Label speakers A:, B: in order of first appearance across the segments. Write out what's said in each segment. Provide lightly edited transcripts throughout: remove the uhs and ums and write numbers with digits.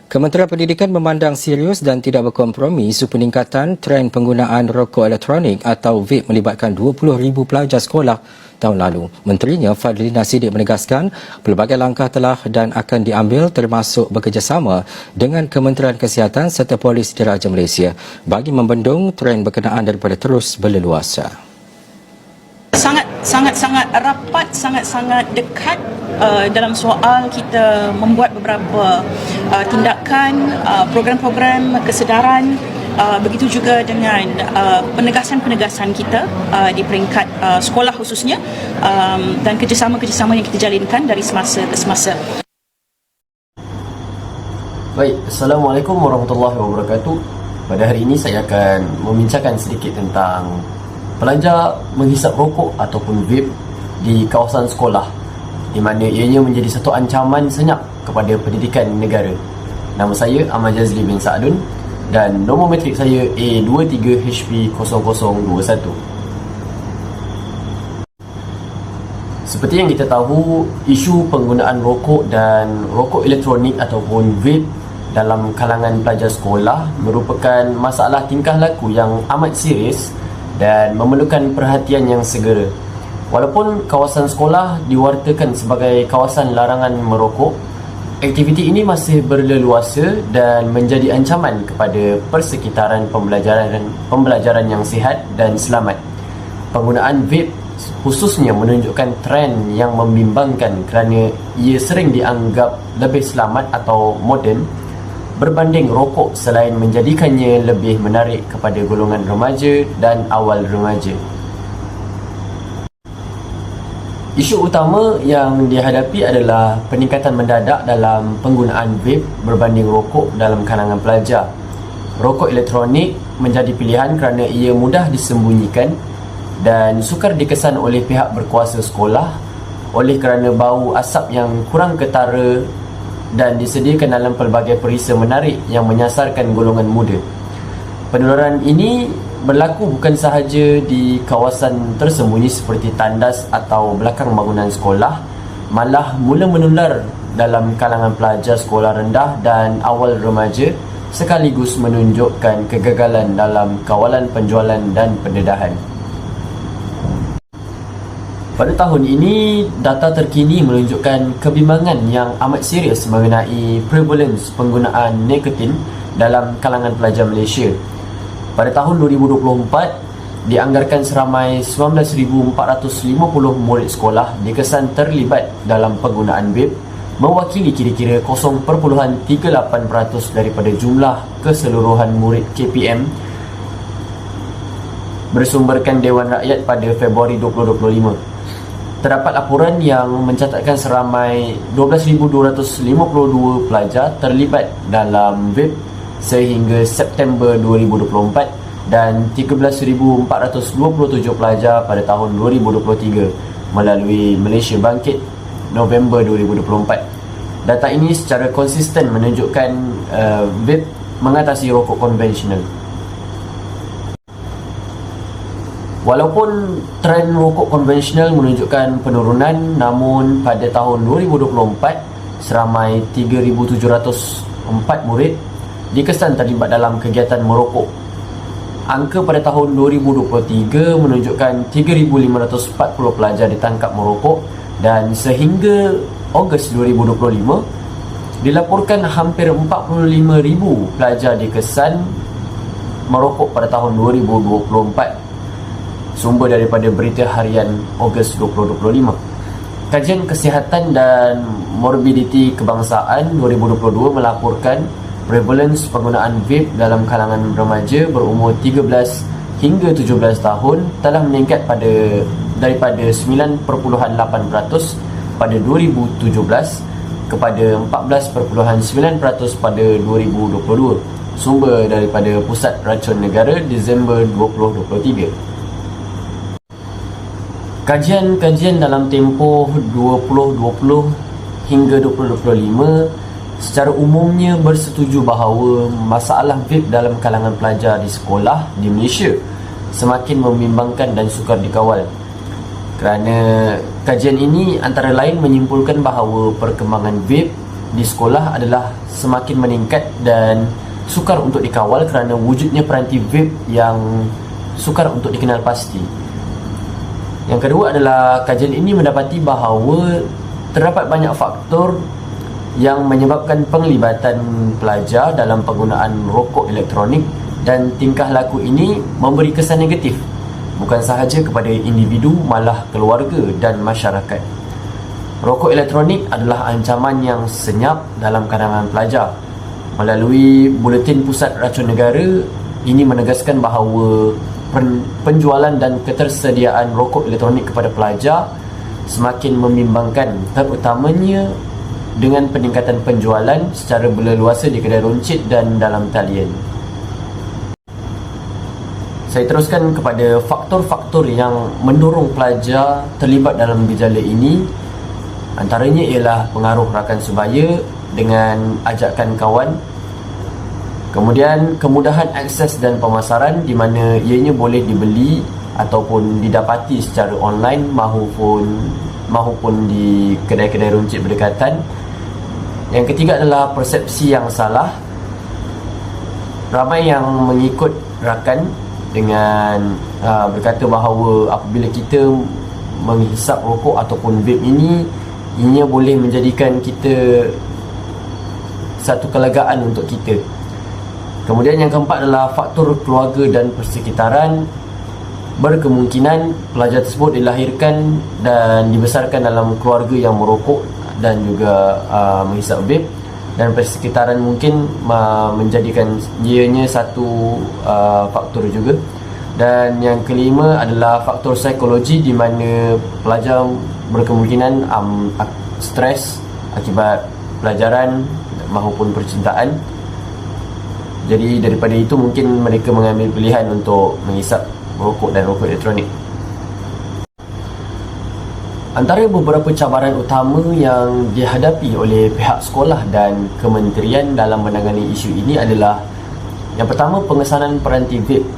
A: Kementerian Pendidikan memandang serius dan tidak berkompromi isu peningkatan tren penggunaan rokok elektronik atau vape melibatkan 20,000 pelajar sekolah tahun lalu. Menterinya Fadlina Siddiq menegaskan pelbagai langkah telah dan akan diambil termasuk bekerjasama dengan Kementerian Kesihatan serta Polis Diraja Malaysia bagi membendung tren berkenaan daripada terus berleluasa.
B: Sangat rapat, sangat dekat dalam soal kita membuat beberapa tindakan, program-program kesedaran, begitu juga dengan penegasan-penegasan kita di peringkat sekolah khususnya, dan kerjasama-kerjasama yang kita jalinkan dari semasa ke semasa.
C: Baik, Assalamualaikum warahmatullahi wabarakatuh. Pada hari ini saya akan membincangkan sedikit tentang pelajar menghisap rokok ataupun vape di kawasan sekolah, di mana ianya menjadi satu ancaman senyap kepada pendidikan negara. Nama saya Ahmad Jazli bin Sa'adun dan nombor metrik saya A23HP0021. Seperti yang kita tahu, isu penggunaan rokok dan rokok elektronik ataupun vape dalam kalangan pelajar sekolah merupakan masalah tingkah laku yang amat serius dan memerlukan perhatian yang segera. Walaupun kawasan sekolah diwartakan sebagai kawasan larangan merokok, aktiviti ini masih berleluasa dan menjadi ancaman kepada persekitaran pembelajaran yang sihat dan selamat. Penggunaan vape khususnya menunjukkan trend yang membimbangkan kerana ia sering dianggap lebih selamat atau moden berbanding rokok selain menjadikannya lebih menarik kepada golongan remaja dan awal remaja. Isu utama yang dihadapi adalah peningkatan mendadak dalam penggunaan vape berbanding rokok dalam kalangan pelajar. Rokok elektronik menjadi pilihan kerana ia mudah disembunyikan dan sukar dikesan oleh pihak berkuasa sekolah oleh kerana bau asap yang kurang ketara dan disediakan dalam pelbagai perisa menarik yang menyasarkan golongan muda. Penularan ini berlaku bukan sahaja di kawasan tersembunyi seperti tandas atau belakang bangunan sekolah, malah mula menular dalam kalangan pelajar sekolah rendah dan awal remaja, sekaligus menunjukkan kegagalan dalam kawalan penjualan dan pendedahan. Pada tahun ini, data terkini menunjukkan kebimbangan yang amat serius mengenai prevalence penggunaan nikotin dalam kalangan pelajar Malaysia. Pada tahun 2024, dianggarkan seramai 19,450 murid sekolah dikesan terlibat dalam penggunaan vape, mewakili kira-kira 0.38% daripada jumlah keseluruhan murid KPM bersumberkan Dewan Rakyat pada Februari 2025. Terdapat laporan yang mencatatkan seramai 12,252 pelajar terlibat dalam vape sehingga September 2024 dan 13,427 pelajar pada tahun 2023 melalui Malaysia Bangkit November 2024. Data ini secara konsisten menunjukkan vape mengatasi rokok konvensional. Walaupun tren rokok konvensional menunjukkan penurunan, namun pada tahun 2024 seramai 3,704 murid dikesan terlibat dalam kegiatan merokok. Angka pada tahun 2023 menunjukkan 3,540 pelajar ditangkap merokok dan sehingga Ogos 2025 dilaporkan hampir 45,000 pelajar dikesan merokok pada tahun 2024. Sumber daripada Berita Harian Ogos 2025. Kajian Kesihatan dan Morbiditi Kebangsaan 2022 melaporkan prevalence penggunaan vape dalam kalangan remaja berumur 13 hingga 17 tahun telah meningkat daripada 9.8% pada 2017 kepada 14.9% pada 2022. Sumber daripada Pusat Racun Negara Disember 2023. Kajian-kajian dalam tempoh 2020 hingga 2025 secara umumnya bersetuju bahawa masalah vape dalam kalangan pelajar di sekolah di Malaysia semakin membimbangkan dan sukar dikawal. Kerana kajian ini antara lain menyimpulkan bahawa perkembangan vape di sekolah adalah semakin meningkat dan sukar untuk dikawal kerana wujudnya peranti vape yang sukar untuk dikenal pasti. Yang kedua adalah kajian ini mendapati bahawa terdapat banyak faktor yang menyebabkan penglibatan pelajar dalam penggunaan rokok elektronik, dan tingkah laku ini memberi kesan negatif bukan sahaja kepada individu, malah keluarga dan masyarakat. Rokok elektronik adalah ancaman yang senyap dalam kalangan pelajar. Melalui Buletin Pusat Racun Negara, ini menegaskan bahawa penjualan dan ketersediaan rokok elektronik kepada pelajar semakin membimbangkan, terutamanya dengan peningkatan penjualan secara berleluasa di kedai runcit dan dalam talian. Saya teruskan kepada faktor-faktor yang mendorong pelajar terlibat dalam gejala ini. Antaranya ialah pengaruh rakan sebaya dengan ajakan kawan. Kemudian kemudahan akses dan pemasaran di mana ianya boleh dibeli ataupun didapati secara online mahupun di kedai-kedai runcit berdekatan. Yang ketiga adalah persepsi yang salah. Ramai yang mengikut rakan dengan berkata bahawa apabila kita menghisap rokok ataupun vape ini, ianya boleh menjadikan kita satu kelegaan untuk kita. Kemudian yang keempat adalah faktor keluarga dan persekitaran. Berkemungkinan pelajar tersebut dilahirkan dan dibesarkan dalam keluarga yang merokok dan juga menghisap vape, dan persekitaran mungkin menjadikan ianya satu faktor juga. Dan yang kelima adalah faktor psikologi di mana pelajar berkemungkinan stres akibat pelajaran maupun percintaan. Jadi daripada itu mungkin mereka mengambil pilihan untuk menghisap rokok dan rokok elektronik. Antara beberapa cabaran utama yang dihadapi oleh pihak sekolah dan kementerian dalam menangani isu ini adalah yang pertama, pengesanan peranti vape.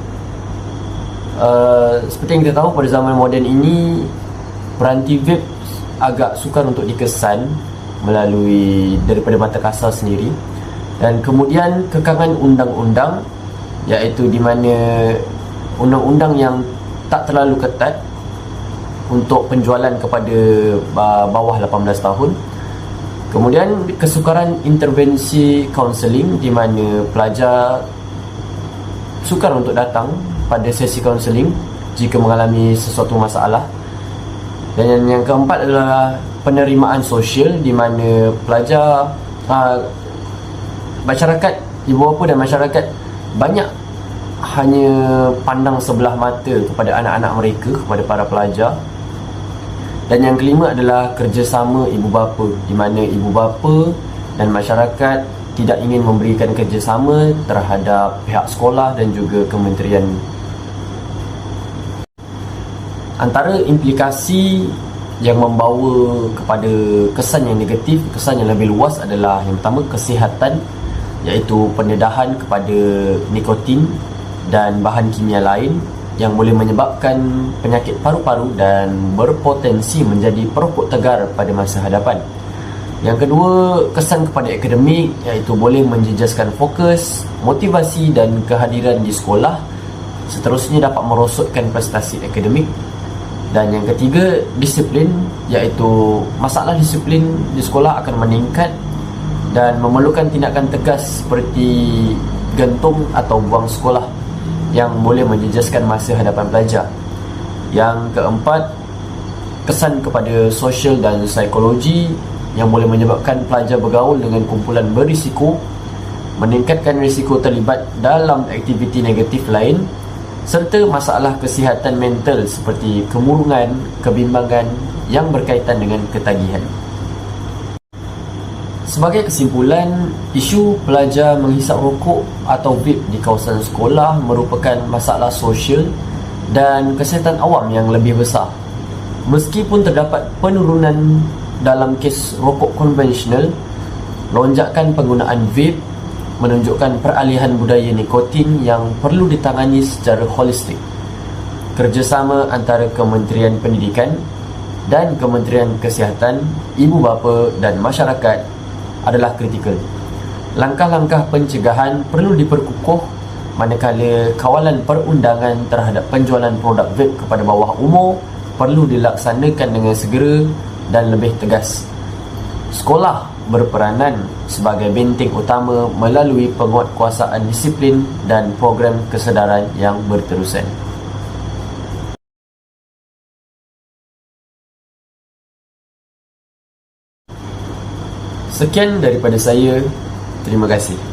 C: Seperti yang kita tahu, pada zaman moden ini peranti vape agak sukar untuk dikesan melalui daripada mata kasar sendiri. Dan kemudian kekangan undang-undang, iaitu di mana undang-undang yang tak terlalu ketat untuk penjualan kepada bawah 18 tahun. Kemudian kesukaran intervensi kaunseling di mana pelajar sukar untuk datang pada sesi kaunseling jika mengalami sesuatu masalah. Dan yang keempat adalah penerimaan sosial di mana pelajar, masyarakat, ibu bapa dan masyarakat banyak hanya pandang sebelah mata kepada anak-anak mereka, kepada para pelajar. Dan yang kelima adalah kerjasama ibu bapa, di mana ibu bapa dan masyarakat tidak ingin memberikan kerjasama terhadap pihak sekolah dan juga kementerian. Antara implikasi yang membawa kepada kesan yang negatif, kesan yang lebih luas adalah yang pertama, kesihatan, iaitu pendedahan kepada nikotin dan bahan kimia lain yang boleh menyebabkan penyakit paru-paru dan berpotensi menjadi perokok tegar pada masa hadapan. Yang kedua, kesan kepada akademik, iaitu boleh menjejaskan fokus, motivasi dan kehadiran di sekolah. Seterusnya dapat merosotkan prestasi akademik. Dan yang ketiga, disiplin, iaitu masalah disiplin di sekolah akan meningkat dan memerlukan tindakan tegas seperti gantung atau buang sekolah yang boleh menjejaskan masa hadapan pelajar. Yang keempat, kesan kepada sosial dan psikologi yang boleh menyebabkan pelajar bergaul dengan kumpulan berisiko, meningkatkan risiko terlibat dalam aktiviti negatif lain, serta masalah kesihatan mental seperti kemurungan, kebimbangan yang berkaitan dengan ketagihan. Sebagai kesimpulan, isu pelajar menghisap rokok atau vape di kawasan sekolah merupakan masalah sosial dan kesihatan awam yang lebih besar. Meskipun terdapat penurunan dalam kes rokok konvensional, lonjakan penggunaan vape menunjukkan peralihan budaya nikotin yang perlu ditangani secara holistik. Kerjasama antara Kementerian Pendidikan dan Kementerian Kesihatan, ibu bapa dan masyarakat adalah kritikal. Langkah-langkah pencegahan perlu diperkukuh manakala kawalan perundangan terhadap penjualan produk vape kepada bawah umur perlu dilaksanakan dengan segera dan lebih tegas. Sekolah berperanan sebagai benteng utama melalui penguatkuasaan disiplin dan program kesedaran yang berterusan. Sekian daripada saya. Terima kasih.